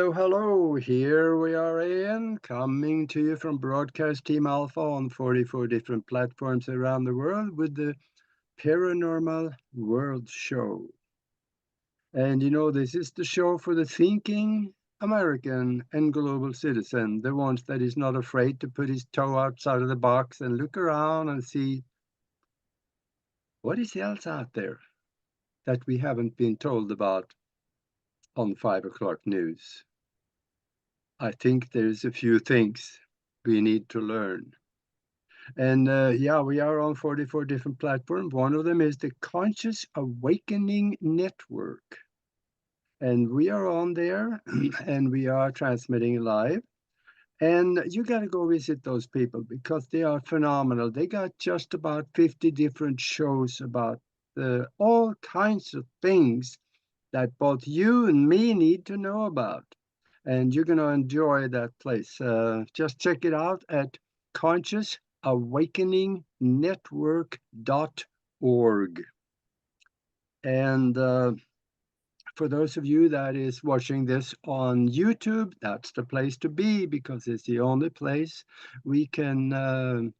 Hello, hello. Here we are again, coming to you from Broadcast Team Alpha on 44 different platforms around the world with the Paranormal World Show. And this is the show for the thinking American and global citizen, the ones that is not afraid to put his toe outside of the box and look around and see what is else out there that we haven't been told about on 5 o'clock news. I think there's a few things we need to learn. And we are on 44 different platforms. One of them is the Conscious Awakening Network. And we are on there and we are transmitting live. And you got to go visit those people because they are phenomenal. They got just about 50 different shows about all kinds of things that both you and me need to know about. And you're going to enjoy that place. Just check it out at consciousawakeningnetwork.org. And for those of you that is watching this on YouTube, that's the place to be because it's the only place we can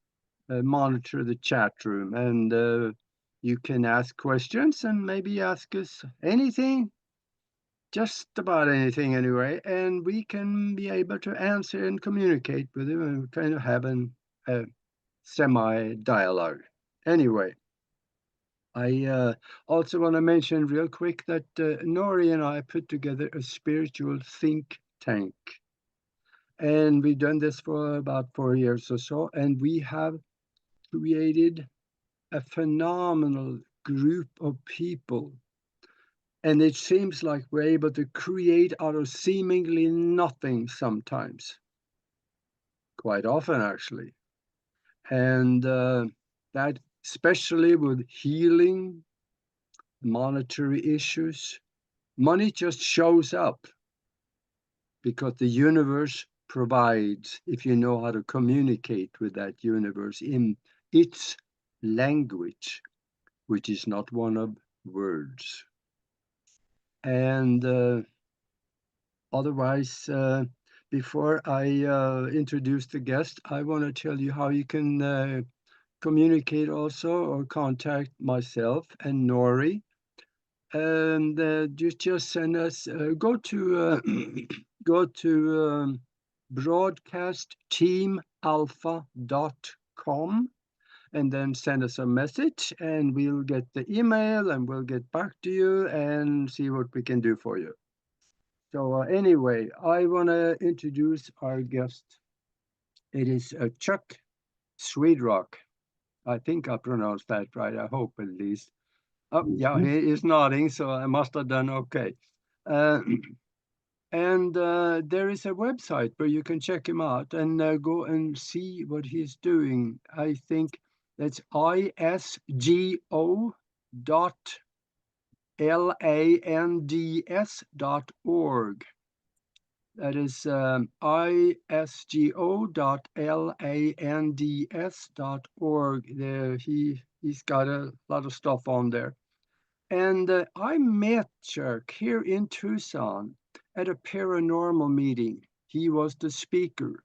monitor the chat room. And you can ask questions and maybe ask us anything, just about anything anyway, and we can be able to answer and communicate with them and kind of have a semi-dialogue. Anyway, I also want to mention real quick that Nori and I put together a spiritual think tank. And we've done this for about 4 years or so, and we have created a phenomenal group of people. And it seems like we're able to create out of seemingly nothing sometimes, quite often actually. And that especially with healing, monetary issues, money just shows up because the universe provides if you know how to communicate with that universe in its language, which is not one of words. And otherwise, before I introduce the guest, I want to tell you how you can communicate also or contact myself and Nori. And you just send us, go to broadcastteamalpha.com and then send us a message and we'll get the email and we'll get back to you and see what we can do for you. So anyway, I want to introduce our guest. It is Chuck Swedrock. I think I pronounced that right. I hope at least. Oh, yeah, he is nodding, so I must have done okay. And there is a website where you can check him out and go and see what he's doing. I think that's isgo.lands.org. That is isgo.lands.org. He's got a lot of stuff on there. And I met Chuck here in Tucson at a paranormal meeting. He was the speaker.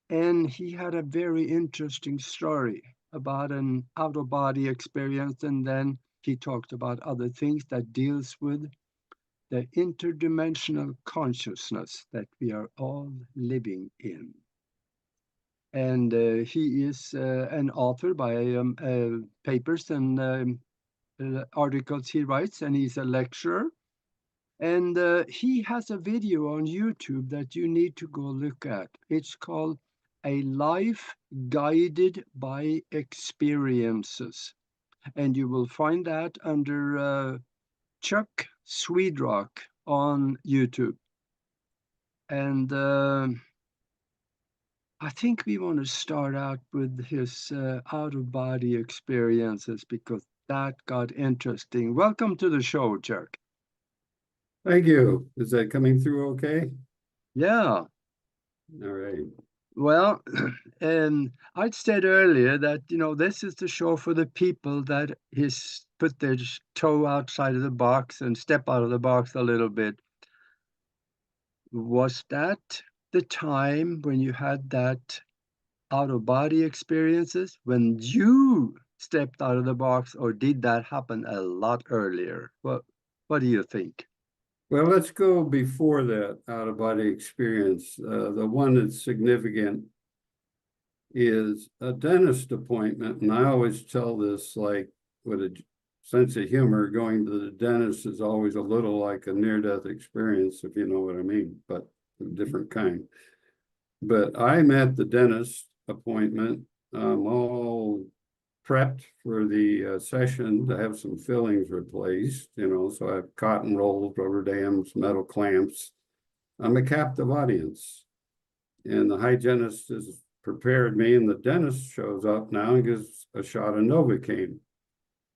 And he had a very interesting story about an out-of-body experience. And then he talked about other things that deals with the interdimensional consciousness that we are all living in. And he is an author by papers and articles he writes, and he's a lecturer. And he has a video on YouTube that you need to go look at. It's called A Life Guided by Experiences. And you will find that under Chuck Swedrock on YouTube. And I think we want to start out with his out-of-body experiences because that got interesting. Welcome to the show, Chuck. Thank you. Is that coming through okay? Yeah. All right. Well, and I'd said earlier that, this is the show for the people that has put their toe outside of the box and step out of the box a little bit. Was that the time when you had that out-of-body experiences, when you stepped out of the box, or did that happen a lot earlier? What do you think? Well, let's go before that out-of-body experience. The one that's significant is a dentist appointment. And I always tell this like with a sense of humor, going to the dentist is always a little like a near-death experience, if you know what I mean, but a different kind. But I'm at the dentist appointment. I'm all prepped for the session to have some fillings replaced, so I have cotton rolls, rubber dams, metal clamps. I'm a captive audience. And the hygienist has prepared me, and the dentist shows up now and gives a shot of Novocaine.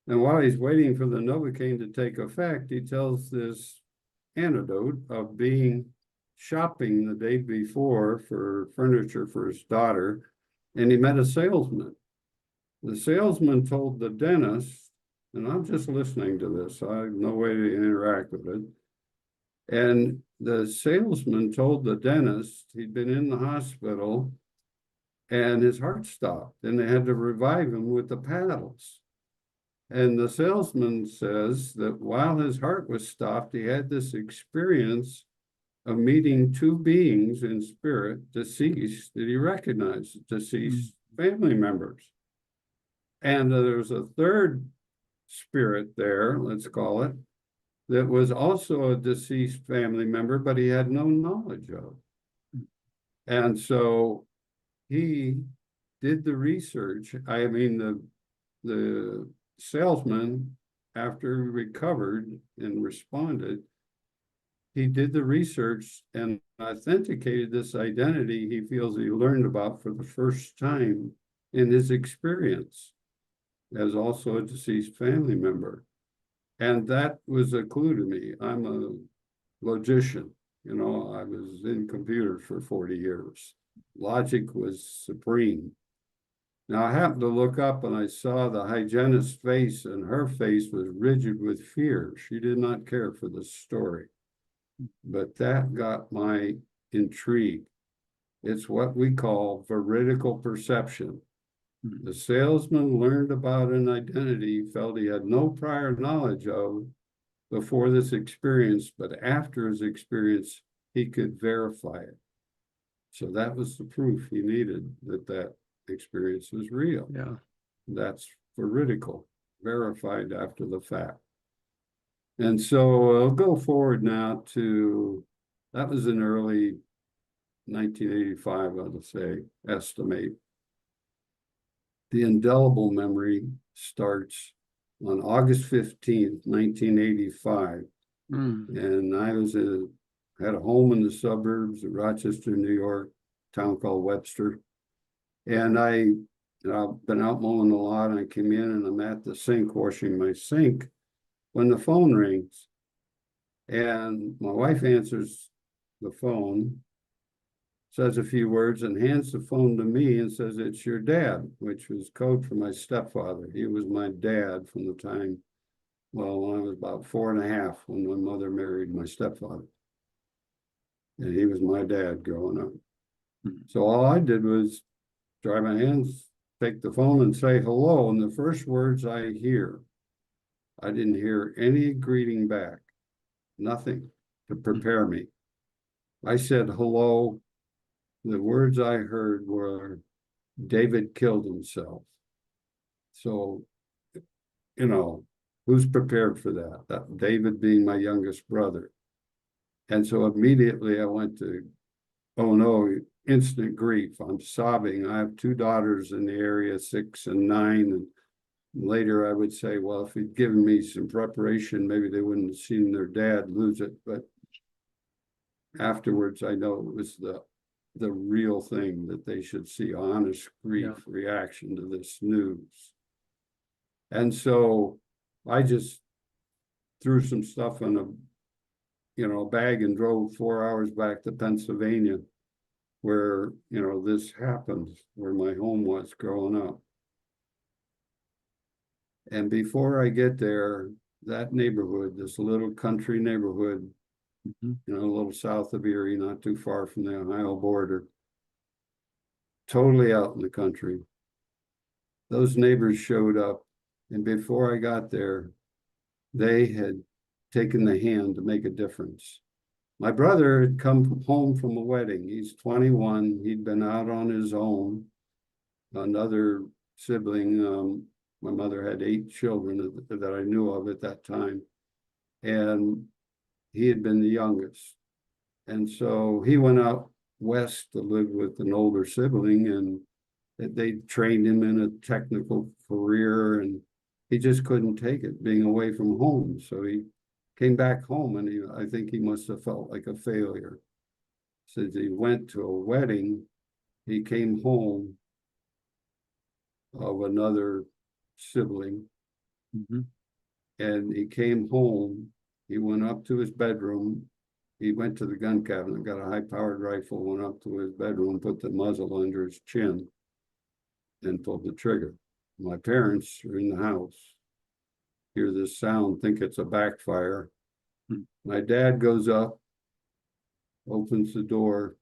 And while he's waiting for the Novocaine to take effect, he tells this anecdote of being shopping the day before for furniture for his daughter, and he met a salesman. The salesman told the dentist, and I'm just listening to this, I have no way to interact with it. And the salesman told the dentist he'd been in the hospital and his heart stopped, and they had to revive him with the paddles. And the salesman says that while his heart was stopped, he had this experience of meeting two beings in spirit, deceased, that he recognized, deceased family members. And there's a third spirit there, let's call it, that was also a deceased family member, but he had no knowledge of. And so he did the research. I mean, the salesman, after he recovered and responded, he did the research and authenticated this identity he feels he learned about for the first time in his experience as also a deceased family member. And that was a clue to me. I'm a logician, I was in computers for 40 years. Logic was supreme. Now I happened to look up and I saw the hygienist's face, and her face was rigid with fear. She did not care for the story. But that got my intrigue. It's what we call veridical perception. The salesman learned about an identity he felt he had no prior knowledge of before this experience, but after his experience, he could verify it. So that was the proof he needed that that experience was real. Yeah. That's veridical, verified after the fact. And so I'll go forward now to, that was in early 1985, I would say, estimate. The indelible memory starts on August 15th, 1985. And I had a home in the suburbs of Rochester, New York, a town called Webster. And I've been out mowing the lawn, and I came in and I'm at the sink washing my sink when the phone rings. And my wife answers the phone, says a few words, and hands the phone to me and says, "It's your dad," which was code for my stepfather. He was my dad from the time, well, when I was about 4.5, when my mother married my stepfather. And he was my dad growing up. So all I did was dry my hands, take the phone and say hello. And the first words I hear, I didn't hear any greeting back, nothing to prepare me. I said hello. The words I heard were, "David killed himself." So, who's prepared for that? That David being my youngest brother. And so immediately I went to, oh no, instant grief. I'm sobbing. I have two daughters in the area, 6 and 9. And later I would say, well, if he'd given me some preparation, maybe they wouldn't have seen their dad lose it. But afterwards, I know it was the real thing, that they should see honest grief reaction to this news. And so I just threw some stuff in a bag and drove 4 hours back to Pennsylvania, where, this happened, where my home was growing up. And before I get there, that neighborhood, this little country neighborhood, Mhm. a little south of Erie, not too far from the Ohio border. Totally out in the country. Those neighbors showed up, and before I got there, they had taken the hand to make a difference. My brother had come home from a wedding. He's 21. He'd been out on his own. Another sibling, my mother had 8 children that I knew of at that time, and he had been the youngest. And so he went out west to live with an older sibling, and they trained him in a technical career, and he just couldn't take it being away from home. So he came back home, and I think he must have felt like a failure. Since he went to a wedding, he came home of another sibling, Mhm. and he came home. He went up to his bedroom. He went to the gun cabinet, got a high-powered rifle, went up to his bedroom, put the muzzle under his chin, and pulled the trigger. My parents are in the house, hear this sound, think it's a backfire. Mm. My dad goes up, opens the door,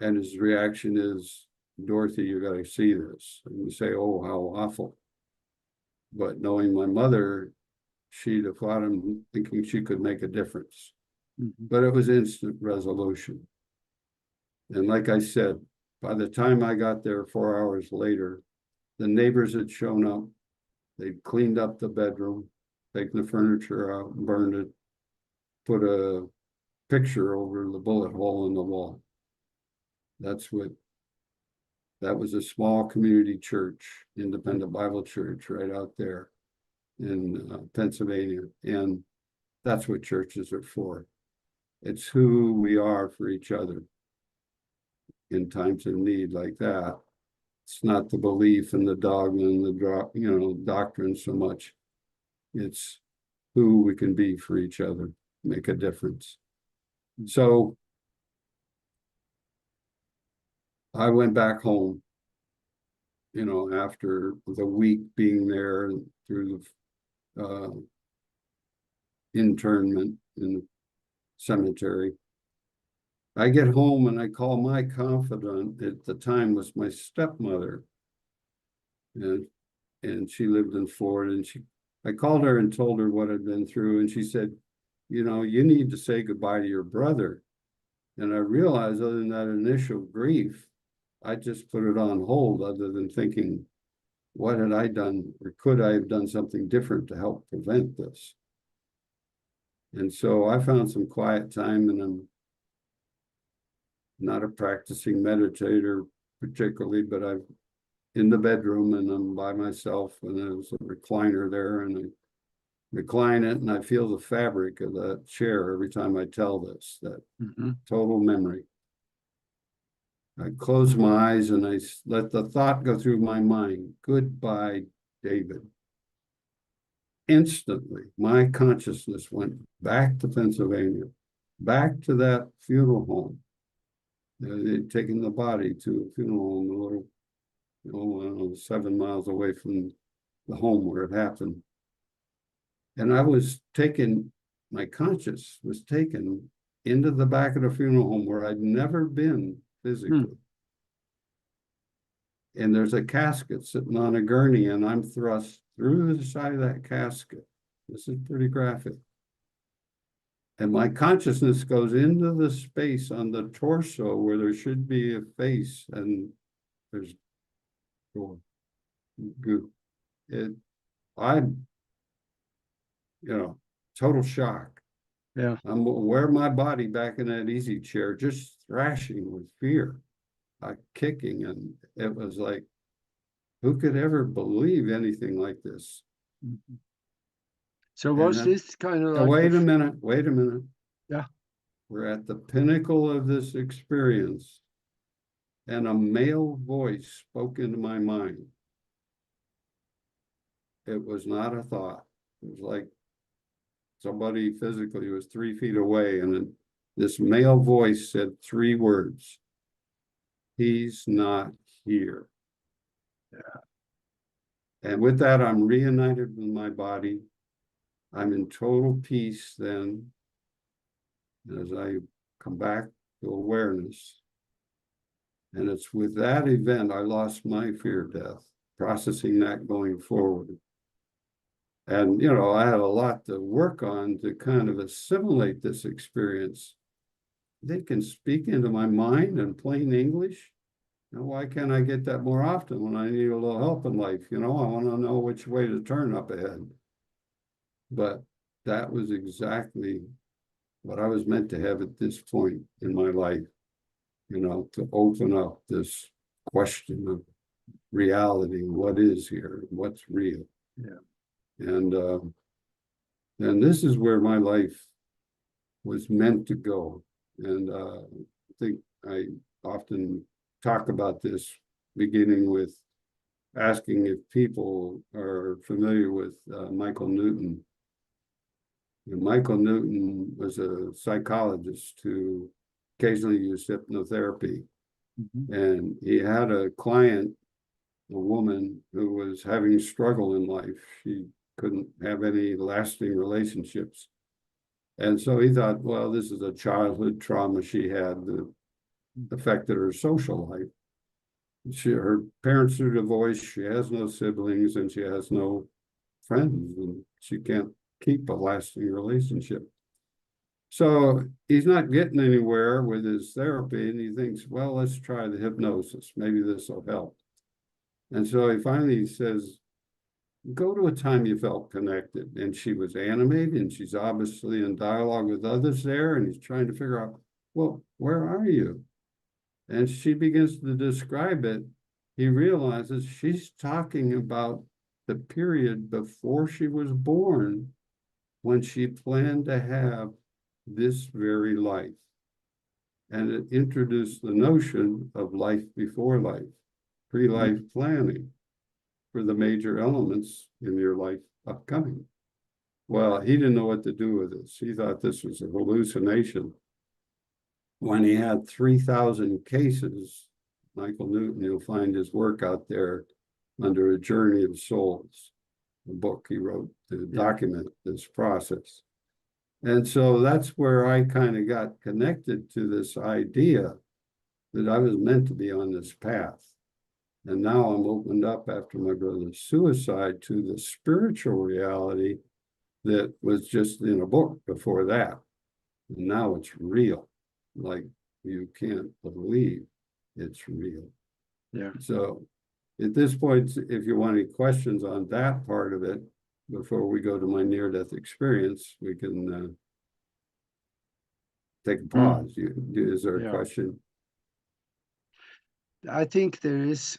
and his reaction is, Dorothy, you got to see this. And you say, oh, how awful. But knowing my mother, she'd have thought him thinking she could make a difference. Mhm. But it was instant resolution. And like I said, by the time I got there 4 hours later, the neighbors had shown up. They'd cleaned up the bedroom, taken the furniture out, burned it, put a picture over the bullet hole in the wall. That was a small community church, independent Bible church right out there in Pennsylvania. And that's what churches are for. It's who we are for each other in times of need like that. It's not the belief in the dogma and the doctrine so much. It's who we can be for each other, make a difference. So I went back home, after the week being there through the internment in the cemetery. I get home and I call my confidant at the time was my stepmother. And she lived in Florida, and I called her and told her what I'd been through, and she said, you need to say goodbye to your brother. And I realized other than that initial grief, I just put it on hold other than thinking, what had I done, or could I have done something different to help prevent this? And so I found some quiet time, and I'm not a practicing meditator particularly, but I'm in the bedroom and I'm by myself, and there's a recliner there, and I recline it, and I feel the fabric of that chair every time I tell this, that Mhm. total memory. I close my eyes and I let the thought go through my mind, goodbye, David. Instantly, my consciousness went back to Pennsylvania, back to that funeral home. They'd taken the body to a funeral home, a little, I don't know, 7 miles away from the home where it happened. And my conscious was taken into the back of the funeral home where I'd never been physically. And there's a casket sitting on a gurney, and I'm thrust through the side of that casket. This is pretty graphic. And my consciousness goes into the space on the torso where there should be a face, and there's goo. I'm, total shock. Yeah. I'm aware of my body back in that easy chair, just thrashing with fear, kicking, and it was like, who could ever believe anything like this? Mhm. So And was then, this kind of yeah, like wait a minute. Yeah. We're at the pinnacle of this experience, and a male voice spoke into my mind. It was not a thought. It was like somebody physically was 3 feet away, and then this male voice said 3 words: he's not here. Yeah. And with that, I'm reunited with my body. I'm in total peace then as I come back to awareness. And it's with that event, I lost my fear of death, processing that going forward. And, I had a lot to work on to kind of assimilate this experience. They can speak into my mind in plain English. Now, why can't I get that more often when I need a little help in life? I want to know which way to turn up ahead. But that was exactly what I was meant to have at this point in my life, to open up this question of reality, what is here, what's real. Yeah. And this is where my life was meant to go. And I think I often talk about this, beginning with asking if people are familiar with Michael Newton. And Michael Newton was a psychologist who occasionally used hypnotherapy. Mhm. And he had a client, a woman who was having a struggle in life. She couldn't have any lasting relationships. And so he thought, well, this is a childhood trauma she had that affected her social life. Her parents are divorced, she has no siblings, and she has no friends, and she can't keep a lasting relationship. So he's not getting anywhere with his therapy, and he thinks, well, let's try the hypnosis. Maybe this will help. And so he finally says, go to a time you felt connected. And she was animated, and she's obviously in dialogue with others there, and he's trying to figure out, well, where are you? And she begins to describe it. He realizes she's talking about the period before she was born, when she planned to have this very life. And it introduced the notion of life before life, pre-life planning for the major elements in your life upcoming. Well, he didn't know what to do with this. He thought this was a hallucination. When he had 3,000 cases, Michael Newton, you'll find his work out there under A Journey of Souls, a book he wrote to document this process. And so that's where I kind of got connected to this idea that I was meant to be on this path. And now I'm opened up after my brother's suicide to the spiritual reality that was just in a book before that. And now it's real, like you can't believe it's real. Yeah. So at this point, if you want any questions on that part of it, before we go to my near-death experience, we can take a pause. Is there a question? I think there is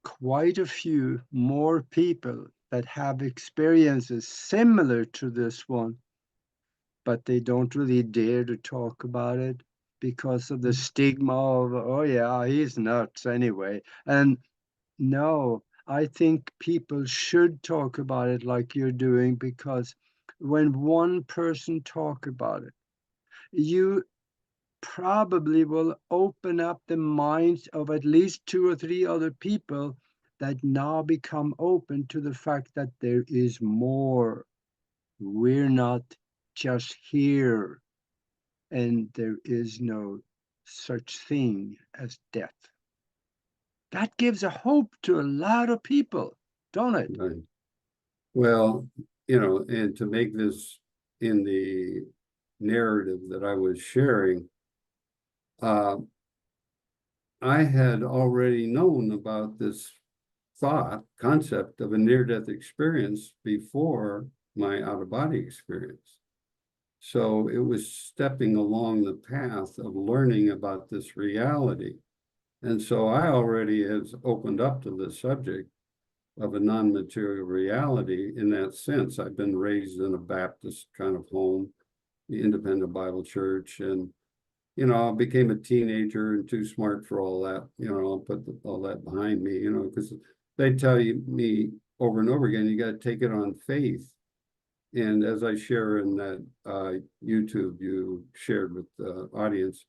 quite a few more people that have experiences similar to this one, but they don't really dare to talk about it because of the stigma of, oh yeah, he's nuts anyway. And no, I think people should talk about it like you're doing, because when one person talk about it, you probably will open up the minds of at least two or three other people that now become open to the fact that there is more. We're not just here, and there is no such thing as death. That gives a hope to a lot of people, don't it? Right. Well, and to make this in the narrative that I was sharing, I had already known about this concept of a near-death experience before my out-of-body experience. So it was stepping along the path of learning about this reality. And so I already has opened up to the subject of a non-material reality in that sense. I've been raised in a Baptist kind of home, the Independent Bible Church, and I became a teenager and too smart for all that. I'll put all that behind me, because they tell me over and over again, you got to take it on faith. And as I share in that YouTube you shared with the audience,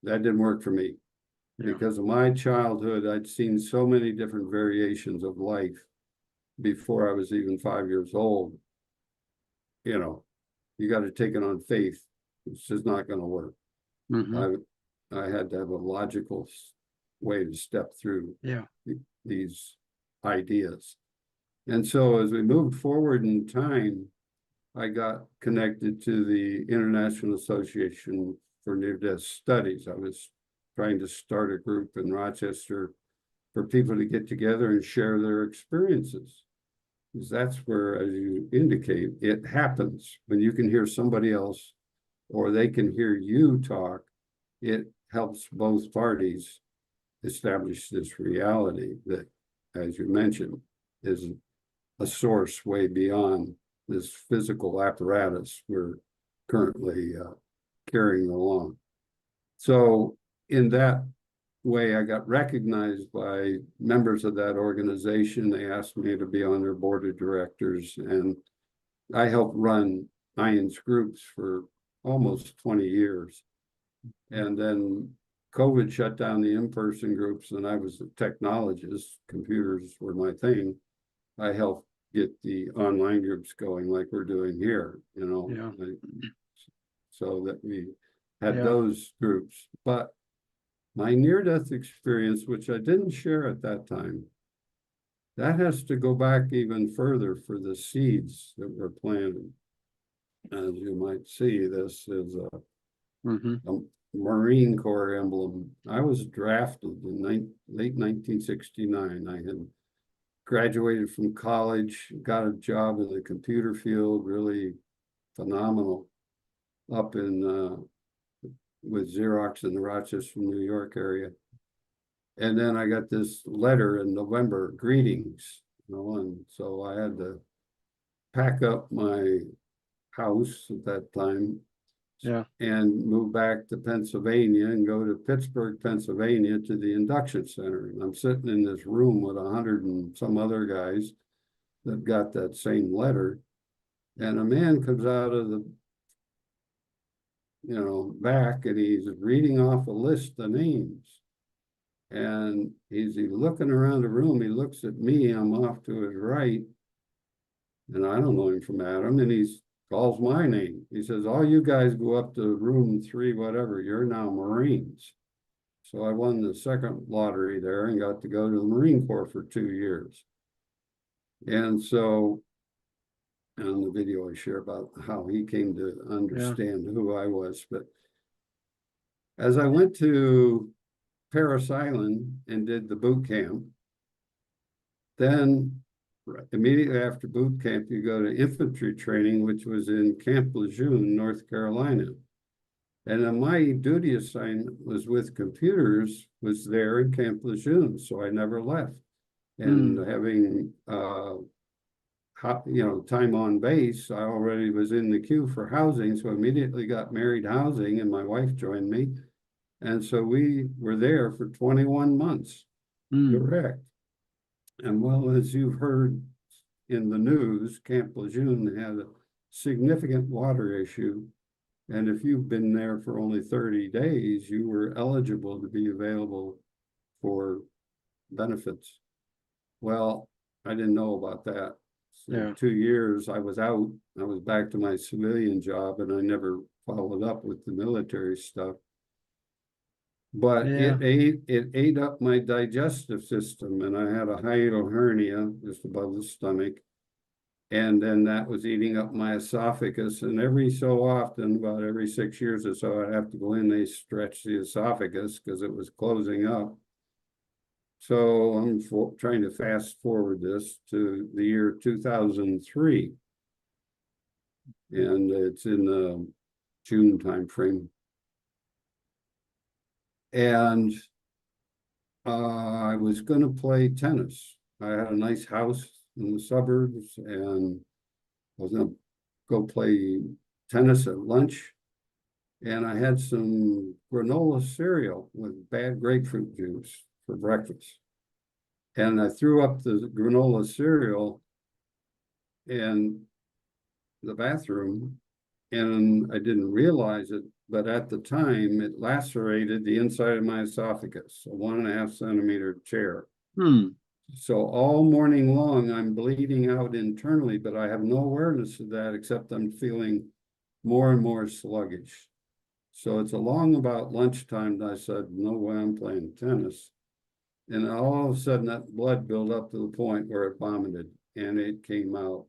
that didn't work for me. Because of my childhood, I'd seen so many different variations of life before I was even 5 years old, you know, you got to take it on faith. It's just not going to work. Mm-hmm. I had to have a logical way to step through Yeah. these ideas. And so as we moved forward in time, I got connected to the International Association for Near-Death Studies. I was trying to start a group in Rochester for people to get together and share their experiences. Because that's where, as you indicate, it happens. When you can hear somebody else or they can hear you talk, it helps both parties establish this reality that, as you mentioned, is a source way beyond this physical apparatus we're currently carrying along. So in that way, I got recognized by members of that organization. They asked me to be on their board of directors, and I helped run IANS groups for almost 20 years. And then COVID shut down the in-person groups, and I was a technologist. Computers were my thing. I helped get the online groups going like we're doing here, you know, Yeah. so that we had Yeah. those groups. But my near-death experience, which I didn't share at that time, that has to go back even further for the seeds that were planted. As you might see, this is Mm-hmm. a Marine Corps emblem. I was drafted in late 1969. I had graduated from college, got a job in the computer field, really phenomenal, up in with Xerox in the Rochester, New York area. And then I got this letter in November, greetings, you know, and so I had to pack up my house at that time, Yeah. and move back to Pennsylvania and go to Pittsburgh, Pennsylvania to the induction center. And I'm sitting in this room with 100 and some other guys that got that same letter. And a man comes out of the, back, and he's reading off a list of names. And he's looking around the room. He looks at me, I'm off to his right. And I don't know him from Adam. And he calls my name. He says, all you guys go up to room 3, whatever, you're now Marines. So I won the second lottery there and got to go to the Marine Corps for 2 years. And so, and the video I share about how he came to understand who I was. But as I went to Parris Island and did the boot camp, then immediately after boot camp, you go to infantry training, which was in Camp Lejeune, North Carolina. And then my duty assignment was with computers, was there in Camp Lejeune, so I never left. And having, time on base, I already was in the queue for housing, so immediately got married housing, and my wife joined me. And so we were there for 21 months, direct. And well, as you've heard in the news, Camp Lejeune had a significant water issue. And if you've been there for only 30 days, you were eligible to be available for benefits. Well, I didn't know about that. So 2 years I was out. I was back to my civilian job, and I never followed up with the military stuff. But it ate up my digestive system, and I had a hiatal hernia just above the stomach. And then that was eating up my esophagus. And every so often, about every 6 years or so, I'd have to go in, they stretch the esophagus because it was closing up. So I'm trying to fast forward this to the year 2003. And it's in the June timeframe. And I was going to play tennis. I had a nice house in the suburbs, and I was going to go play tennis at lunch. And I had some granola cereal with bad grapefruit juice for breakfast. And I threw up the granola cereal in the bathroom, and I didn't realize it, but at the time it lacerated the inside of my esophagus, a 1.5 centimeter tear. So all morning long, I'm bleeding out internally, but I have no awareness of that except I'm feeling more and more sluggish. So it's along about lunchtime that I said, no way I'm playing tennis. And all of a sudden that blood built up to the point where it vomited and it came out.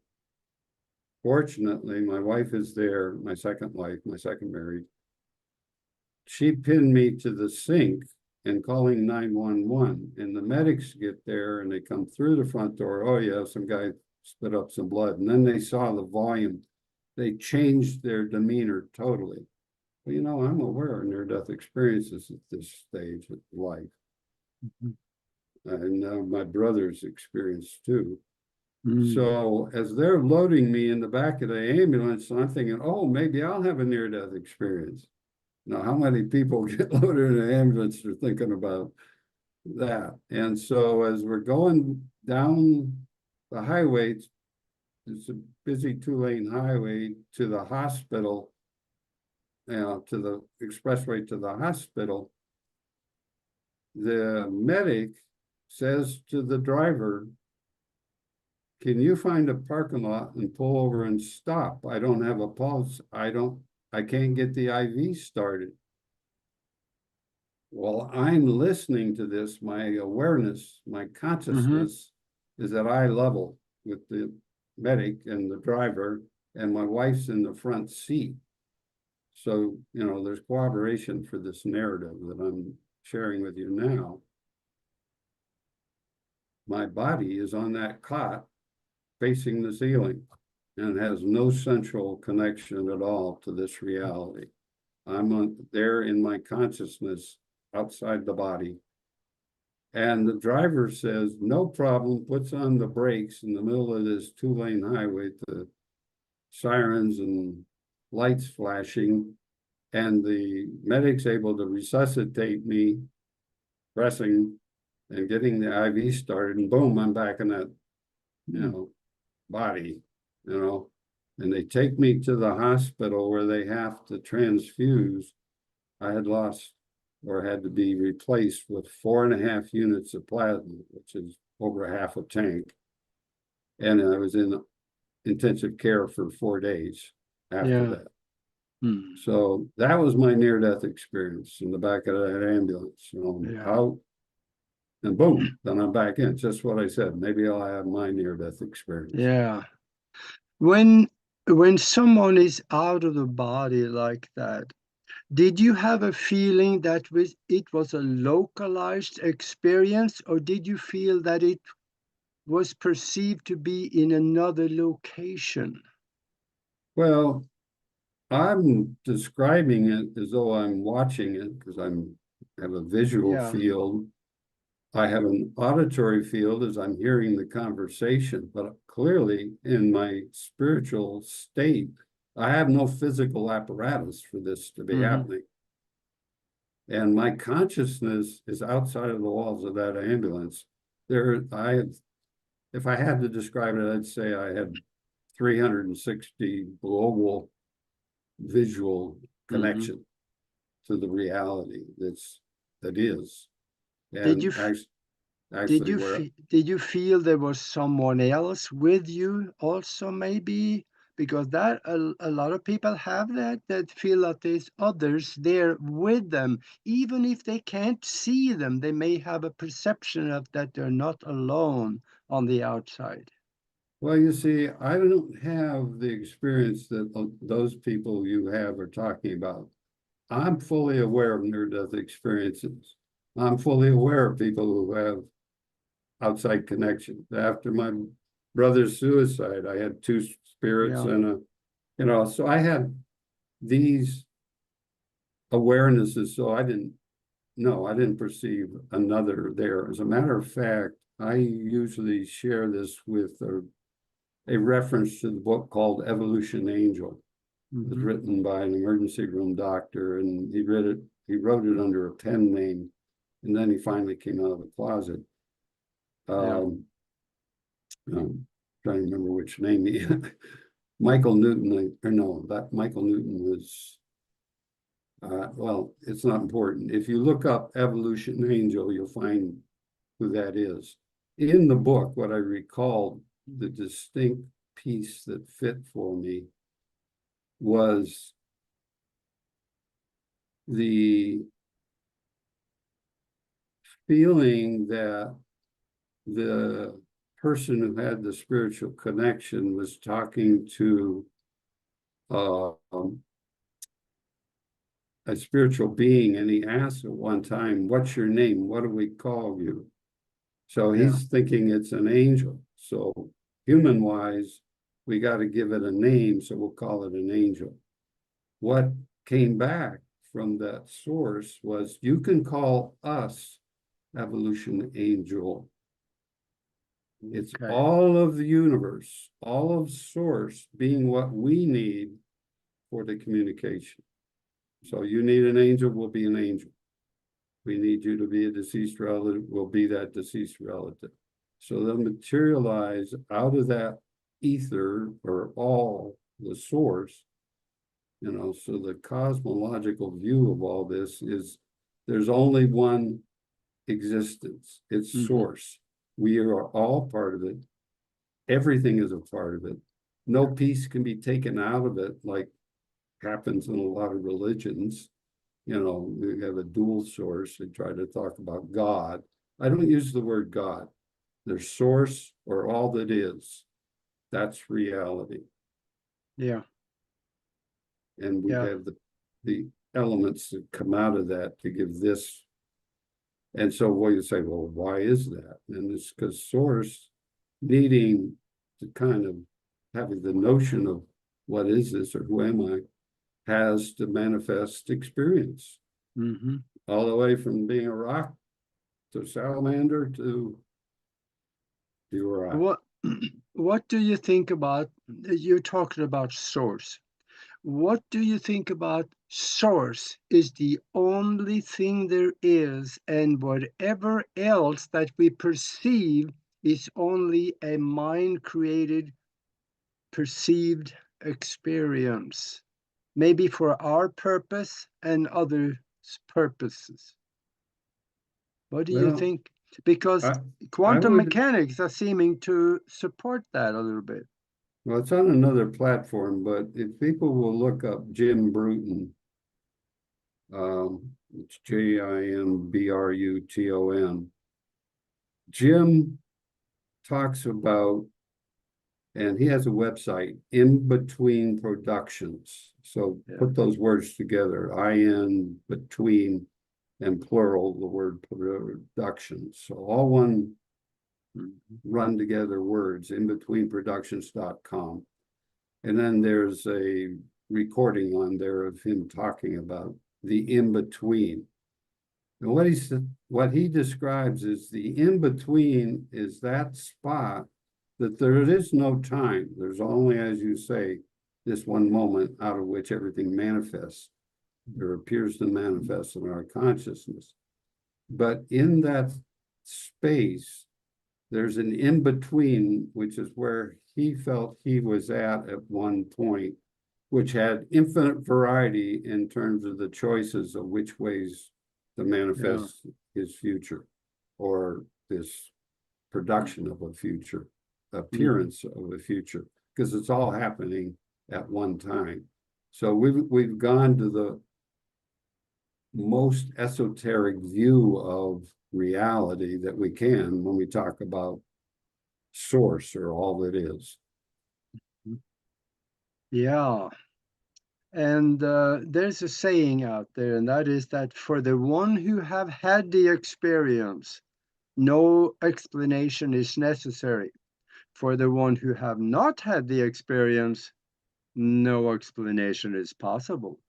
Fortunately, my wife is there, my second wife, my second married. She pinned me to the sink and calling 911. And the medics get there and they come through the front door. Oh, yeah, some guy spit up some blood. And then they saw the volume. They changed their demeanor totally. Well, you know, I'm aware of near-death experiences at this stage of life. Mhm. And my brother's experienced too. Mm. So as they're loading me in the back of the ambulance, I'm thinking, oh, maybe I'll have a near-death experience. Now, how many people get loaded in an ambulance are thinking about that? And so as we're going down the highway, it's a busy two-lane highway to the hospital, to the expressway to the hospital, the medic says to the driver, can you find a parking lot and pull over and stop? I don't have a pulse. I can't get the IV started. Well, I'm listening to this. My awareness, my consciousness is at eye level with the medic and the driver, and my wife's in the front seat. So, you know, there's corroboration for this narrative that I'm sharing with you now. My body is on that cot facing the ceiling and has no central connection at all to this reality. I'm there in my consciousness outside the body. And the driver says, no problem, puts on the brakes in the middle of this two-lane highway, the sirens and lights flashing, and the medic's able to resuscitate me, pressing and getting the IV started, and boom, I'm back in that, you know, body, you know, and they take me to the hospital where they have to transfuse. I had lost or had to be replaced with 4.5 units of plasma, which is over half a tank. And I was in intensive care for 4 days after Yeah. that. Mm. So that was my near-death experience in the back of that ambulance, you know, Yeah. out and boom, then I'm back in. Just what I said. Maybe I'll have my near-death experience. Yeah. When someone is out of the body like that, did you have a feeling that it was a localized experience, or did you feel that it was perceived to be in another location? Well, I'm describing it as though I'm watching it because have a visual Yeah. field. I have an auditory field as I'm hearing the conversation, but clearly in my spiritual state, I have no physical apparatus for this to be happening. And my consciousness is outside of the walls of that ambulance. If I had to describe it, I'd say I had 360 global visual connection to the reality that is. Did you And f- actually where did you feel there was someone else with you also, maybe? Because that a lot of people have that feel that there's others there with them, even if they can't see them, they may have a perception of that they're not alone on the outside. well, you see, I don't have the experience that those people you have are talking about. I'm fully aware of near-death experiences. I'm fully aware of people who have outside connection. After my brother's suicide, I had two spirits Yeah. and so I had these awarenesses. So I didn't perceive another there. As a matter of fact, I usually share this with a reference to the book called Evolution Angel. It was written by an emergency room doctor, and he wrote it under a pen name, and then he finally came out of the closet. Yeah. I'm trying to remember which name he Michael Newton, or no, that Michael Newton was well, it's not important. If you look up Evolution Angel, you'll find who that is. in the book, what I recalled, the distinct piece that fit for me was the feeling that the person who had the spiritual connection was talking to a spiritual being, and he asked at one time, "What's your name? What do we call you?" So Yeah. he's thinking it's an angel. So human wise, we got to give it a name, so we'll call it an angel. What came back from that source was, you can call us evolution angel. It's Okay. all of the universe, all of source being what we need for the communication. So you need an angel, we'll be an angel. We need you to be a deceased relative, we'll be that deceased relative. So they'll materialize out of that ether, or all the source. You know, so the cosmological view of all this is there's only one existence, it's source. We are all part of it. Everything is a part of it. No piece can be taken out of it, like happens in a lot of religions. You know, we have a dual source. They try to talk about God. I don't use the word God. There's source, or all that is. That's reality. Yeah. And we have the elements that come out of that to give this. And so what you say, well, why is that? And it's because source needing to kind of having the notion of what is this, or who am I, has to manifest experience. All the way from being a rock to salamander to you or I. What do you think about, you're talking about source? What do you think about source is the only thing there is, and whatever else that we perceive is only a mind-created, perceived experience, maybe for our purpose and others' purposes? What do you Well, think? Because I quantum would, mechanics are seeming to support that a little bit. well, it's on another platform, but if people will look up Jim Bruton, it's Jimbruton. Jim talks about, and he has a website, In Between Productions. So put those words together, in between, and plural, the word productions. So all one run together words, inbetweenproductions.com. And then there's a recording on there of him talking about the in-between. And what he describes is the in-between is that spot that there is no time. There's only, as you say, this one moment out of which everything manifests, or appears to manifest in our consciousness. But in that space, there's an in-between, which is where he felt he was at one point, which had infinite variety in terms of the choices of which ways to manifest his future, or this production of a future, appearance of a future, because it's all happening at one time. So we've gone to the most esoteric view of reality that we can when we talk about source, or all that is. Yeah. And there's a saying out there, and that is that for the one who have had the experience, no explanation is necessary. For the one who have not had the experience, no explanation is possible.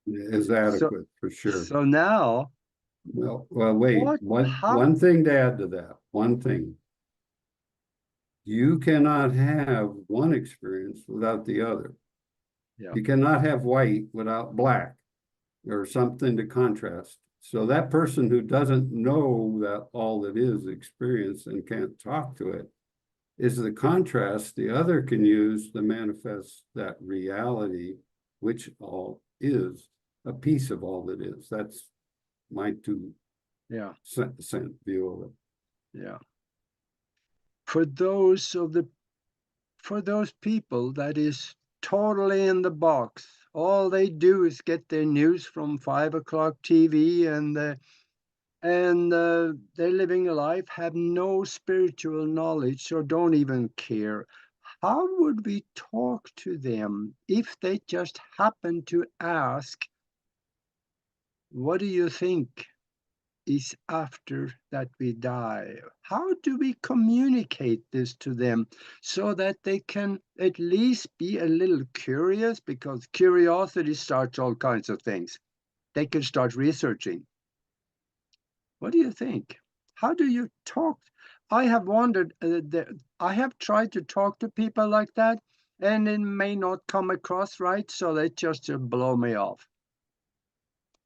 Is So, adequate, for sure. so now, Well, wait, how? one thing to add to that, one thing. You cannot have one experience without the other. Yeah. You cannot have white without black, or something to contrast. So that person who doesn't know that all that is experience and can't talk to it is the contrast the other can use to manifest that reality, which all is a piece of all that is. That's my 2 cent view of it. Yeah. for those people that is totally in the box. All they do is get their news from 5 o'clock TV, and they're living a life, have no spiritual knowledge, or don't even care. How would we talk to them if they just happen to ask, what do you think is after that we die? How do we communicate this to them so that they can at least be a little curious? Because curiosity starts all kinds of things. They can start researching. What do you think? How do you talk? I have wondered, I have tried to talk to people like that, and it may not come across right, so they just blow me off.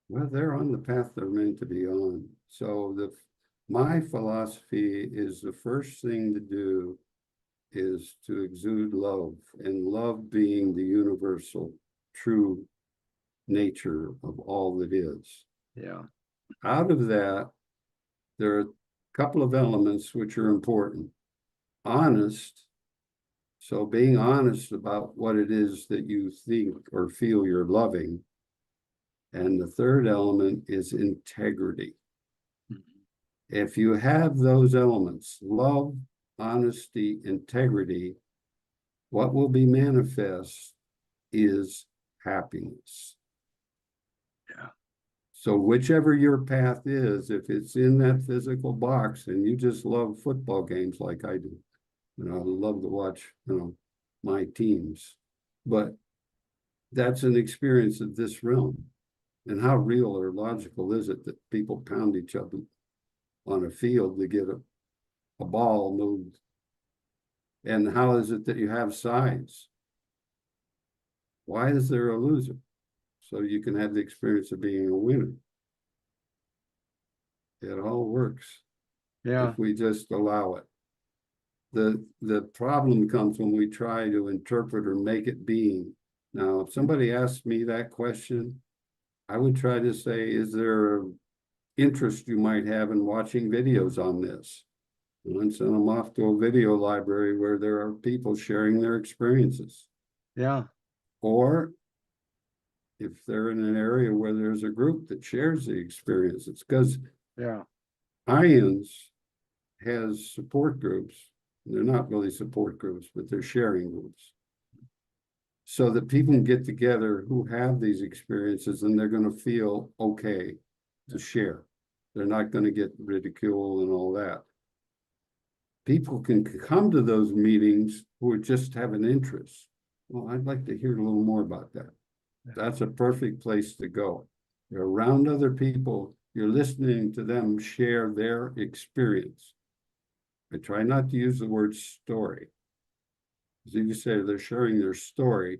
Well, they're on the path they're meant to be on. So my philosophy is the first thing to do is to exude love, and love being the universal true nature of all that is. Yeah. Out of that, there are a couple of elements which are important. Honest, so being honest about what it is that you think or feel you're loving. And the third element is integrity. If you have those elements, love, honesty, integrity, what will be manifest is happiness. Yeah. So whichever your path is, if it's in that physical box and you just love football games like I do, I love to watch, my teams, but that's an experience of this realm. And how real or logical is it that people pound each other on a field to get a ball moved? And how is it that you have sides? Why is there a loser? So you can have the experience of being a winner. It all works. Yeah. If we just allow it. The problem comes when we try to interpret or make it being. Now, if somebody asks me that question, I would try to say, is there an interest you might have in watching videos on this? And send them off to a video library where there are people sharing their experiences. Yeah. Or if they're in an area where there's a group that shares the experiences, because Yeah. IONS has support groups. They're not really support groups, but they're sharing groups. So that people can get together who have these experiences and they're going to feel okay to share. They're not going to get ridiculed and all that. People can come to those meetings who just have an interest. Well, I'd like to hear a little more about that. That's a perfect place to go. You're around other people. You're listening to them share their experience. I try not to use the word story. As you say, they're sharing their story.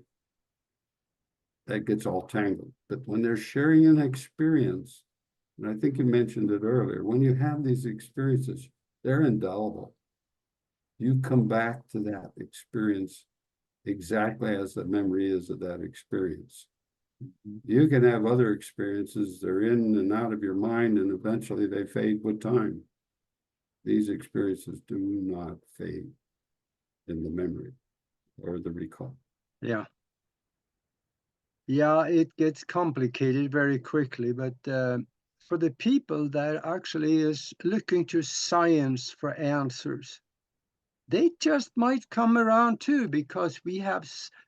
That gets all tangled. But when they're sharing an experience, and I think you mentioned it earlier, when you have these experiences, they're indelible. You come back to that experience exactly as the memory is of that experience. You can have other experiences, they're in and out of your mind, and eventually they fade with time. These experiences do not fade in the memory or the recall. Yeah. Yeah, it gets complicated very quickly, but for the people that actually is looking to science for answers, they just might come around too, because we have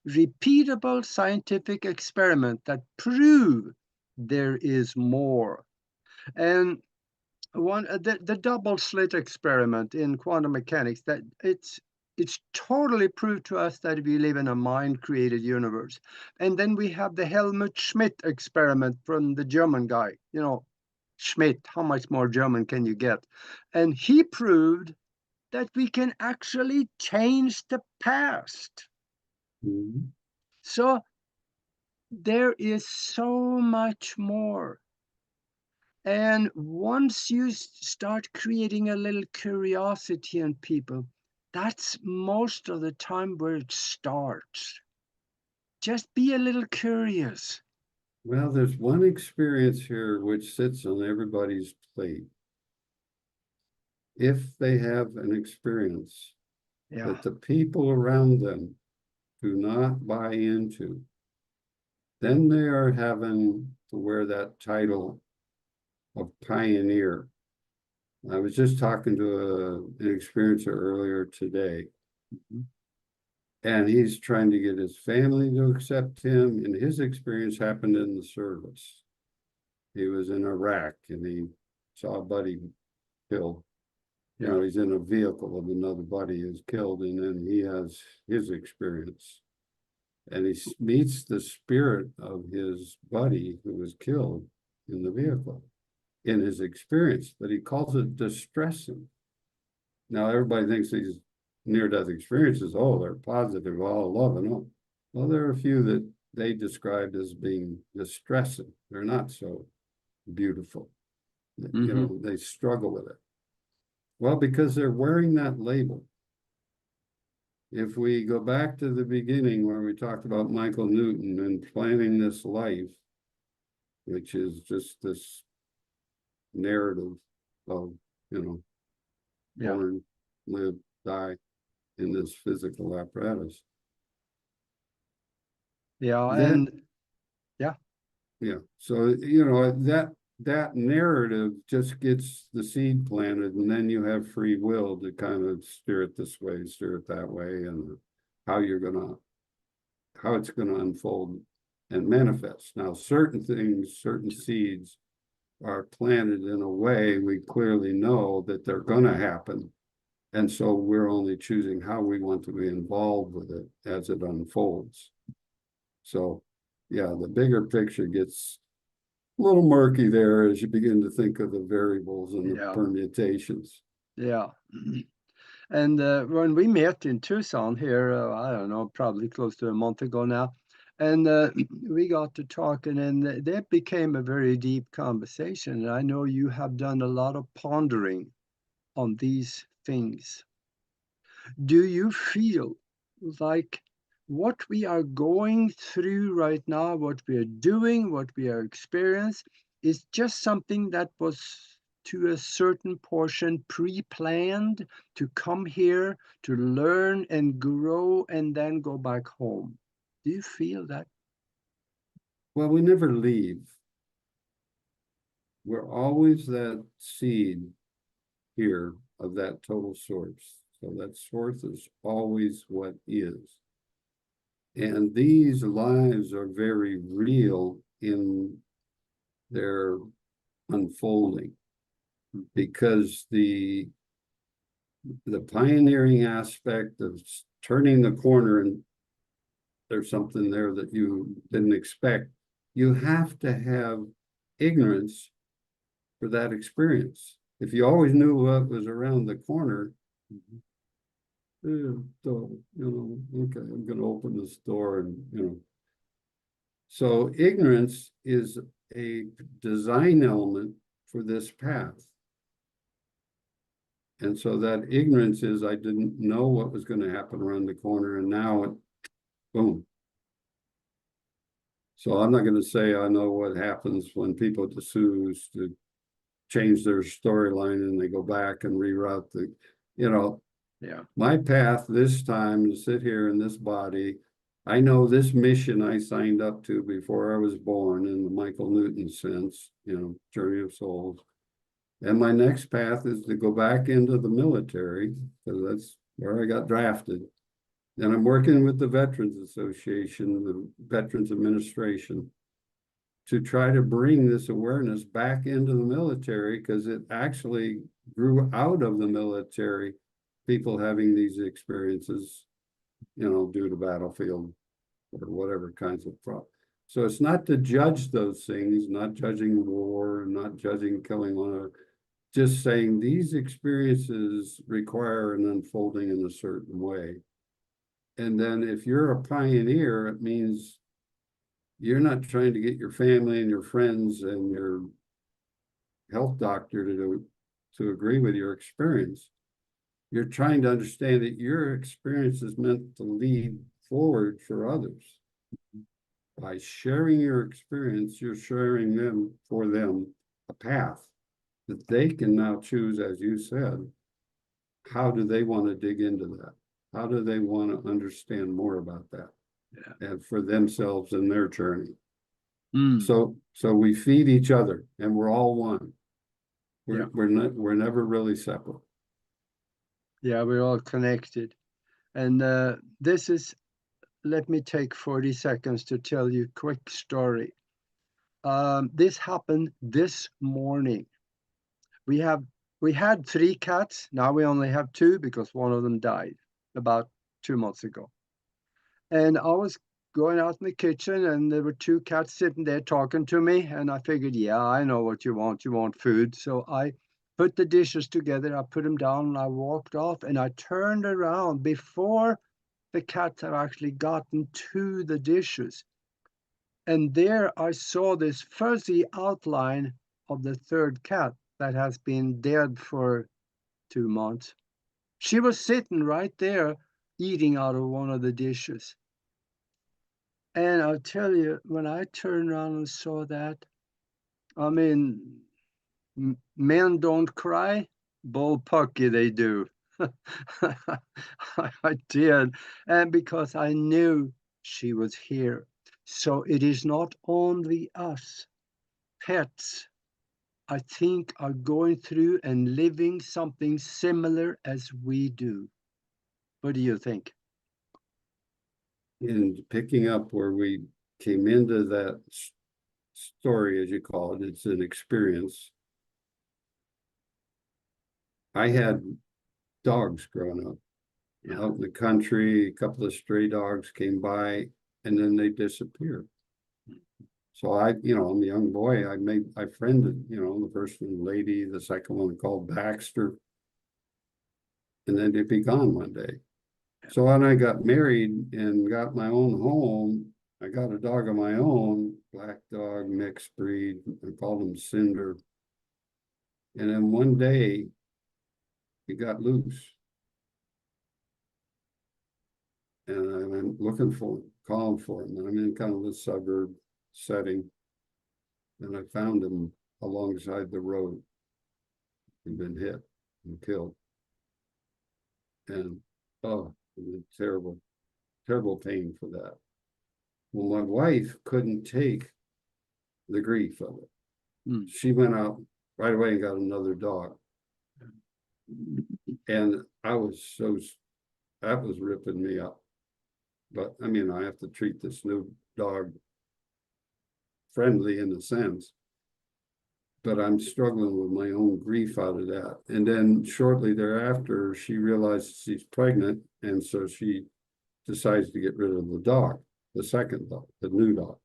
repeatable scientific experiment that prove there is more. And the double slit experiment in quantum mechanics, that it's totally proved to us that we live in a mind created universe. And then we have the Helmut Schmidt experiment from the German guy, Schmidt, how much more German can you get? And he proved that we can actually change the past. Mm-hmm. So there is so much more. And once you start creating a little curiosity in people, that's most of the time where it starts. Just be a little curious. Well, there's one experience here which sits on everybody's plate. If they have an experience Yeah. that the people around them do not buy into, then they are having to wear that title of pioneer. I was just talking to an experiencer earlier today, and he's trying to get his family to accept him, and his experience happened in the service. He was in Iraq, and he saw a buddy killed. You know, he's in a vehicle with another buddy who's killed, and then he has his experience. And he meets the spirit of his buddy who was killed in the vehicle in his experience, but he calls it distressing. Now, everybody thinks these near-death experiences, oh, they're positive, all love and all. Well, there are a few that they described as being distressing. They're not so beautiful. You know, they struggle with it. Well, because they're wearing that label. If we go back to the beginning where we talked about Michael Newton and planning this life, which is just this narrative of, you know, born, live, die in this physical apparatus. Yeah, Then, and yeah, so, you know, that narrative just gets the seed planted, and then you have free will to kind of steer it this way, steer it that way, and how it's gonna unfold and manifest. Now, certain things, certain seeds are planted in a way we clearly know that they're gonna happen. And so we're only choosing how we want to be involved with it as it unfolds. So, yeah, the bigger picture gets a little murky there as you begin to think of the variables and the permutations. Yeah. And when we met in Tucson here, I don't know, probably close to a month ago now, and we got to talking, and that became a very deep conversation. And I know you have done a lot of pondering on these things. Do you feel like what we are going through right now, what we are doing, what we are experiencing, is just something that was to a certain portion pre-planned to come here to learn and grow and then go back home? Do you feel that? Well, we never leave. We're always that seed here of that total source. So that source is always what is. And these lives are very real in their unfolding, because the pioneering aspect of turning the corner and there's something there that you didn't expect, you have to have ignorance for that experience. If you always knew what was around the corner, so, you know, okay, I'm going to open this door and, you know. So ignorance is a design element for this path. And so that ignorance is, I didn't know what was going to happen around the corner, and now it, boom. So I'm not going to say I know what happens when people choose to change their storyline and they go back and reroute the, you know, my path this time to sit here in this body. I know this mission I signed up to before I was born in the Michael Newton sense, you know, journey of souls. And my next path is to go back into the military, because that's where I got drafted. And I'm working with the Veterans Association, the Veterans Administration, to try to bring this awareness back into the military, because it actually grew out of the military, people having these experiences, you know, due to battlefield or whatever kinds of problems. So it's not to judge those things, not judging war, not judging killing one another, just saying these experiences require an unfolding in a certain way. And then if you're a pioneer, it means you're not trying to get your family and your friends and your health doctor to agree with your experience. You're trying to understand that your experience is meant to lead forward for others. By sharing your experience, you're sharing them for them a path that they can now choose, as you said. How do they want to dig into that? How do they want to understand more about that? Yeah. And for themselves and their journey. Mm. So we feed each other and we're all one. Yeah. We're never really separate. Yeah, we're all connected. And this is, let me take 40 seconds to tell you a quick story. This happened this morning. We had 3 cats. Now we only have 2 because one of them died about 2 months ago. And I was going out in the kitchen and there were 2 cats sitting there talking to me. And I figured, yeah, I know what you want. You want food. So I put the dishes together. I put them down and I walked off and I turned around before the cats have actually gotten to the dishes. And there I saw this fuzzy outline of the 3rd cat that has been dead for 2 months. She was sitting right there eating out of one of the dishes. And I'll tell you, when I turned around and saw that, I mean, men don't cry, bullpucky they do. I did, and because I knew she was here. So it is not only us. Pets, I think, are going through and living something similar as we do. What do you think? And picking up where we came into that story, as you call it, it's an experience. I had dogs growing up. Yeah. Out in the country, a couple of stray dogs came by and then they disappeared. So I'm a young boy. I friended, the first one, Lady, the second one called Baxter, and then they'd be gone one day. So when I got married and got my own home, I got a dog of my own, black dog, mixed breed. I called him Cinder. And then one day he got loose. And I went looking for him, calling for him. And I'm in kind of a suburb setting. And I found him alongside the road. He'd been hit and killed. And oh, it was terrible, terrible pain for that. Well, my wife couldn't take the grief of it. Mm. She went out right away and got another dog. And that was ripping me up. But I mean, I have to treat this new dog friendly in a sense. But I'm struggling with my own grief out of that. And then shortly thereafter, she realizes she's pregnant. And so she decides to get rid of the dog, the second dog, the new dog.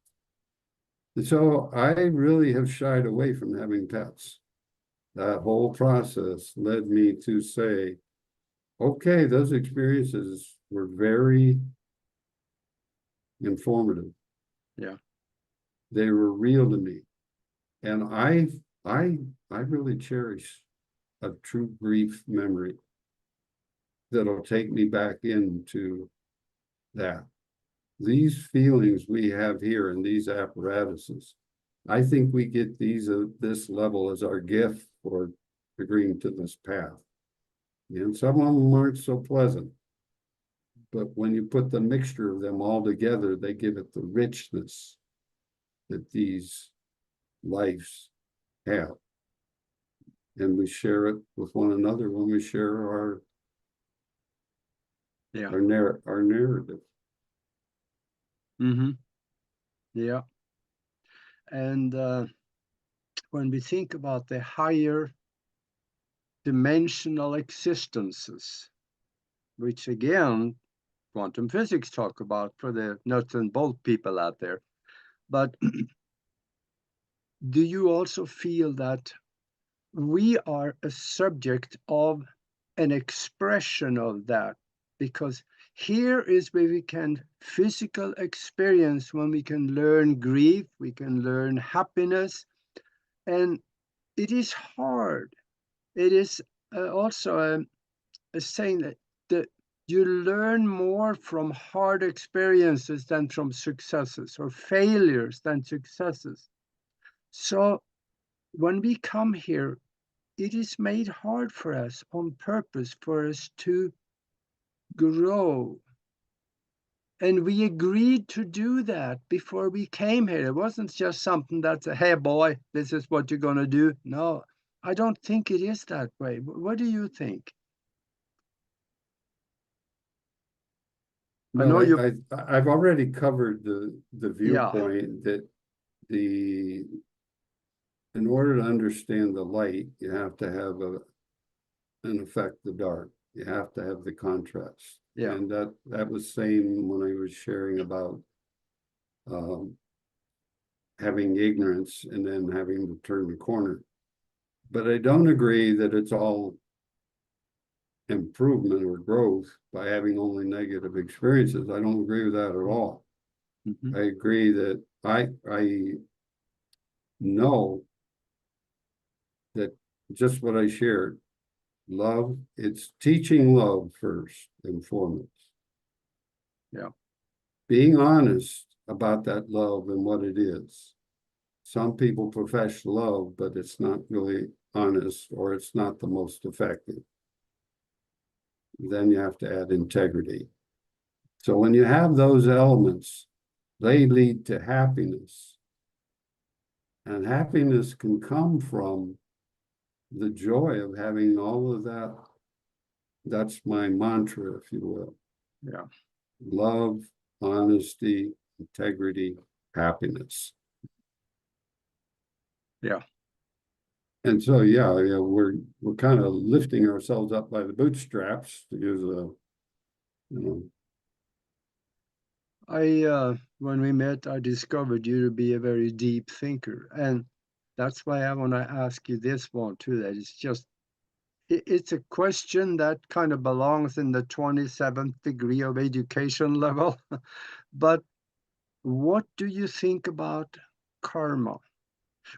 And so I really have shied away from having pets. That whole process led me to say, okay, those experiences were very informative. Yeah. They were real to me. And I really cherish a true grief memory that'll take me back into that. These feelings we have here in these apparatuses, I think we get these at this level as our gift for agreeing to this path. And some of them aren't so pleasant. But when you put the mixture of them all together, they give it the richness that these lives have. And we share it with one another when we share our narrative. Mm-hmm. Yeah. And when we think about the higher dimensional existences, which again, quantum physics talk about for the nuts and bolt people out there. But do you also feel that we are a subject of an expression of that? Because here is where we can physical experience, when we can learn grief, we can learn happiness, and it is hard. It is also a saying that you learn more from hard experiences than from successes, or failures than successes. So when we come here, it is made hard for us on purpose for us to grow. And we agreed to do that before we came here. It wasn't just something that's, hey, boy, this is what you're going to do. No, I don't think it is that way. What do you think? I know Well, you, I've already covered the yeah, viewpoint that the in order to understand the light, you have to have an effect the dark. You have to have the contrast. yeah, And that was same when I was sharing about um, having ignorance and then having to turn the corner. But I don't agree that it's all improvement or growth by having only negative experiences. I don't agree with that at all. mhm, I agree that I know that just what I shared, love, it's teaching love first and foremost. yeah, Being honest about that love and what it is. Some people profess love, but it's not really honest or it's not the most effective. Then you have to add integrity. So when you have those elements, they lead to happiness. And happiness can come from the joy of having all of that. That's my mantra, if you will. yeah, Love, honesty, integrity, happiness. yeah. And so, yeah, we're kind of lifting ourselves up by the bootstraps to use you know, When we met, I discovered you to be a very deep thinker. And that's why I want to ask you this one too, that it's just, it's a question that kind of belongs in the 27th degree of education level. But what do you think about karma?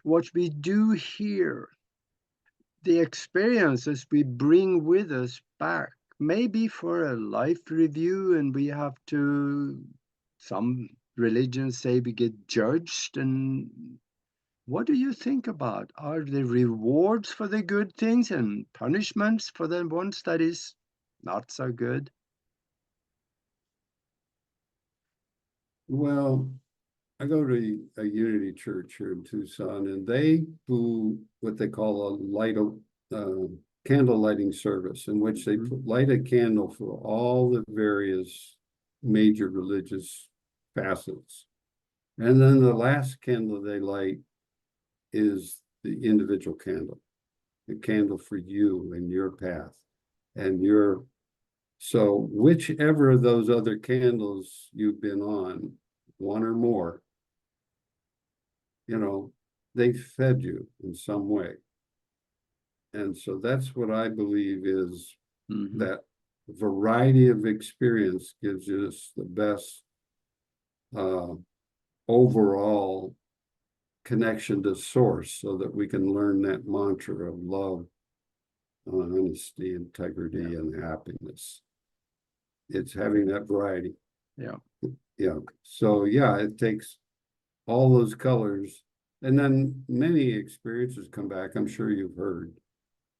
What we do here, the experiences we bring with us back, maybe for a life review, and we have to, some religions say we get judged. And what do you think about? Are there rewards for the good things and punishments for the ones that is not so good? well, I go to a Unity church here in Tucson, and they do what they call a candle lighting service, in which they light a candle for all the various major religious facets. And then the last candle they light is the individual candle, the candle for you and your path and your. So whichever of those other candles you've been on, one or more, they fed you in some way. And so that's what I believe is Mm-hmm. that variety of experience gives us the best overall connection to source so that we can learn that mantra of love, honesty, integrity, Yeah, and happiness. It's having that variety. yeah, Yeah. So yeah, it takes all those colors. And then many experiences come back. I'm sure you've heard.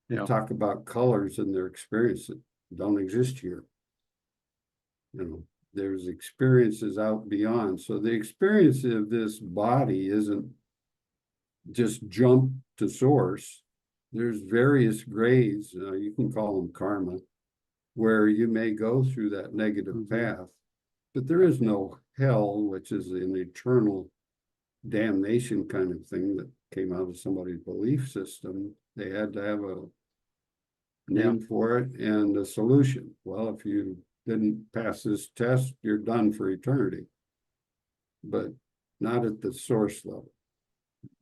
They yeah, talk about colors in their experience that don't exist here. There's experiences out beyond. So the experience of this body isn't just jump to source. There's various grades, you can call them karma, where you may go through that negative mm-hmm. path, but there is no hell, which is an eternal damnation kind of thing that came out of somebody's belief system. They had to have a Yeah, name for it and a solution. Well, if you didn't pass this test, you're done for eternity, but not at the source level.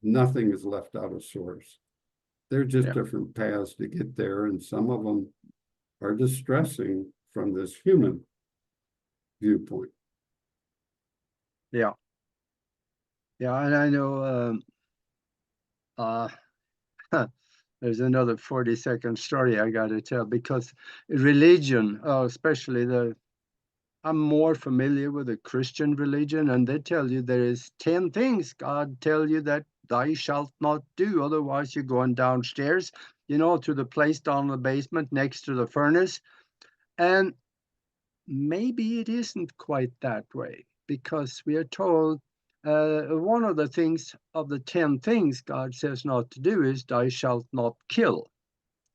Nothing is left out of source. They're just yeah, different paths to get there, and some of them are distressing from this human viewpoint. yeah, yeah. And I know uh, there's another 40-second story I got to tell, because religion, especially I'm more familiar with the Christian religion, and they tell you there is 10 things God tell you that thou shalt not do. Otherwise, you're going downstairs, to the place down in the basement next to the furnace. And maybe it isn't quite that way, because we are told one of the things of the 10 things God says not to do is thou shalt not kill.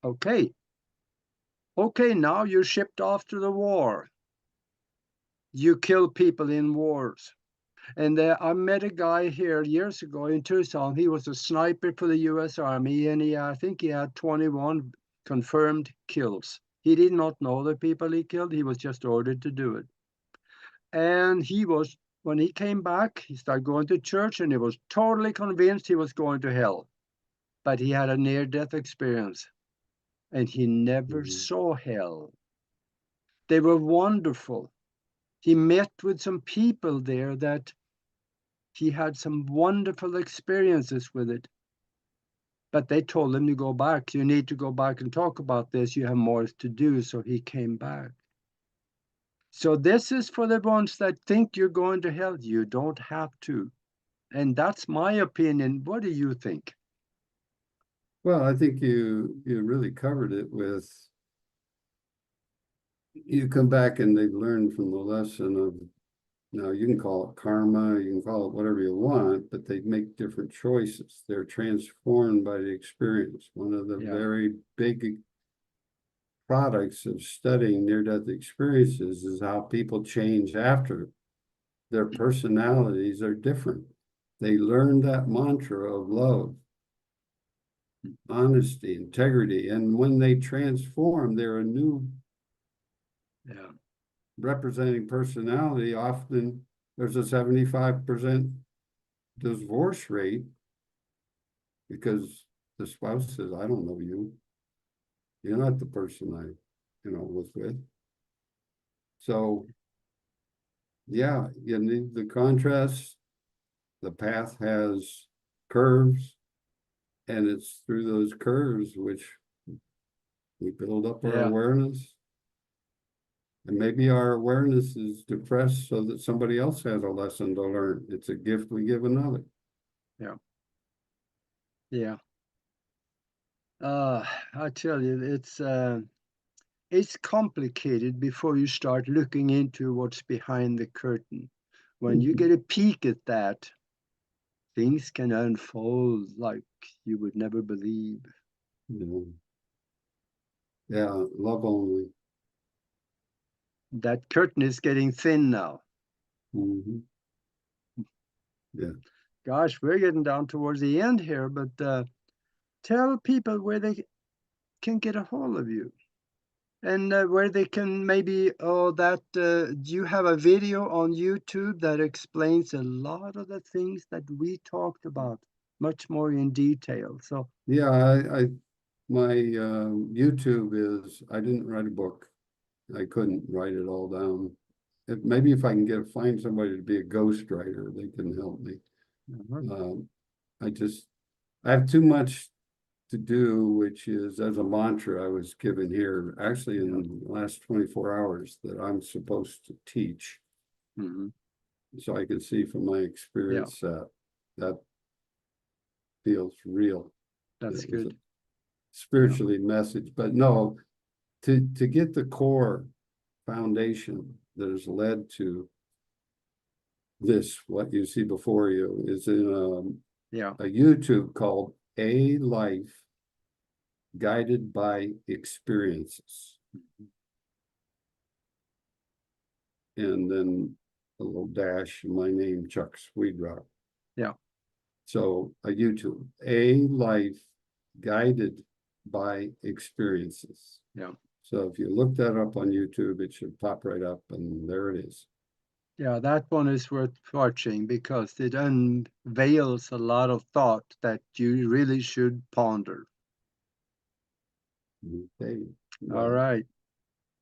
Okay. Okay, now you're shipped off to the war. You kill people in wars. And I met a guy here years ago in Tucson. He was a sniper for the US Army, and I think he had 21 confirmed kills. He did not know the people he killed. He was just ordered to do it. And when he came back, he started going to church, and he was totally convinced he was going to hell. But he had a near-death experience, and he never saw hell. They were wonderful. He met with some people there that he had some wonderful experiences with it. But they told him to go back. You need to go back and talk about this. You have more to do. So he came back. So this is for the ones that think you're going to hell. You don't have to. And that's my opinion. What do you think? Well, I think you really covered it with, you come back and they've learned from the lesson of, now you can call it karma, you can call it whatever you want, but they make different choices. They're transformed by the experience. One of the very big products of studying near-death experiences is how people change after. Their personalities are different. They learn that mantra of love, honesty, integrity, and when they transform, they're a new representing personality. Often there's a 75% divorce rate because the spouse says, I don't know you. You're not the person I, was with. So, yeah, you need the contrast. The path has curves, and it's through those curves which we build up our awareness. And maybe our awareness is depressed so that somebody else has a lesson to learn. It's a gift we give another. Yeah. Yeah. I tell you, it's complicated before you start looking into what's behind the curtain. When you get a peek at that, things can unfold like you would never believe. Yeah, love only. That curtain is getting thin now. Yeah. Gosh, we're getting down towards the end here, but tell people where they can get a hold of you. And where they can maybe, do you have a video on YouTube that explains a lot of the things that we talked about much more in detail? So yeah, my YouTube is, I didn't write a book. I couldn't write it all down. Maybe if I can find somebody to be a ghostwriter, they can help me. I have too much to do, which is, as a mantra I was given here, actually in the last 24 hours, that I'm supposed to teach. So I can see from my experience that feels real. That's good. Spiritually message, but no, to get the core foundation that has led to this, what you see before you, is in a YouTube called A Life Guided by Experiences. And then a little dash, my name, Chuck Swedrock. Yeah. So a YouTube, A Life Guided by Experiences. Yeah. So if you look that up on YouTube, it should pop right up, and there it is. Yeah, that one is worth watching because it unveils a lot of thought that you really should ponder. Okay. Well, all right.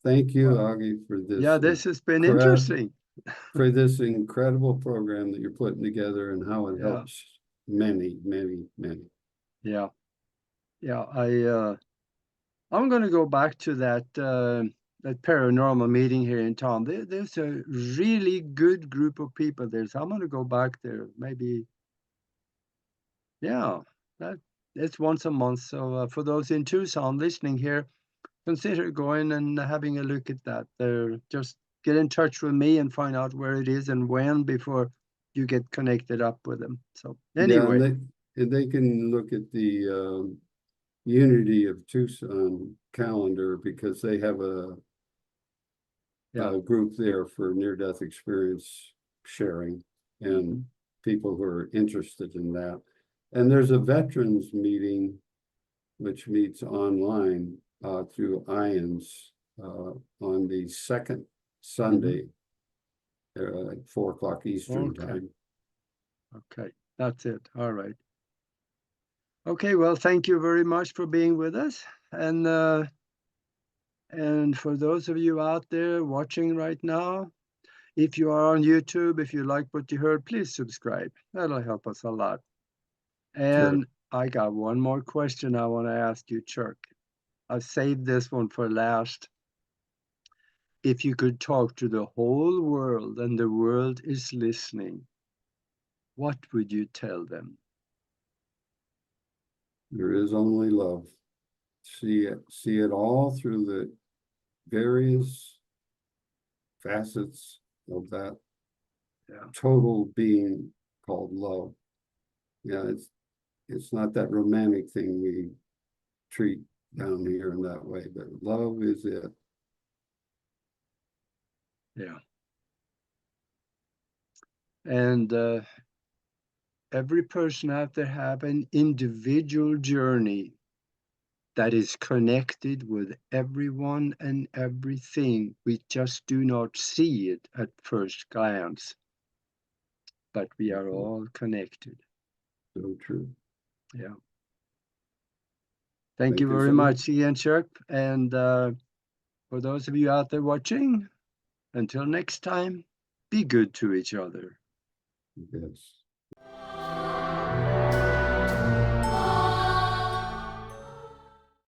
Thank you, Augie, for this. Yeah, this has been interesting. For this incredible program that you're putting together and how it helps many, many, many. Yeah. Yeah, I'm going to go back to that paranormal meeting here in town. There's a really good group of people there, so I'm going to go back there. Maybe, it's once a month. So for those in Tucson listening here, consider going and having a look at that. They're just get in touch with me and find out where it is and when before you get connected up with them. So anyway. Yeah, and they can look at the Unity of Tucson calendar because they have a group there for near-death experience sharing and people who are interested in that. And there's a veterans meeting which meets online through IONS on the second Sunday at 4 o'clock Eastern time. Okay, that's it. All right. Okay, well, thank you very much for being with us. And for those of you out there watching right now, if you are on YouTube, if you like what you heard, please subscribe. That'll help us a lot. And I got one more question I want to ask you, Chuck. I've saved this one for last. If you could talk to the whole world and the world is listening, what would you tell them? There is only love. See it all through the various facets of that total being called love. Yeah, it's not that romantic thing we treat down here in that way, but love is it. Yeah. And every person out there have an individual journey that is connected with everyone and everything. We just do not see it at first glance, but we are all connected. So true. Yeah. Thank you very much again, Chuck. And for those of you out there watching, until next time, be good to each other. Yes.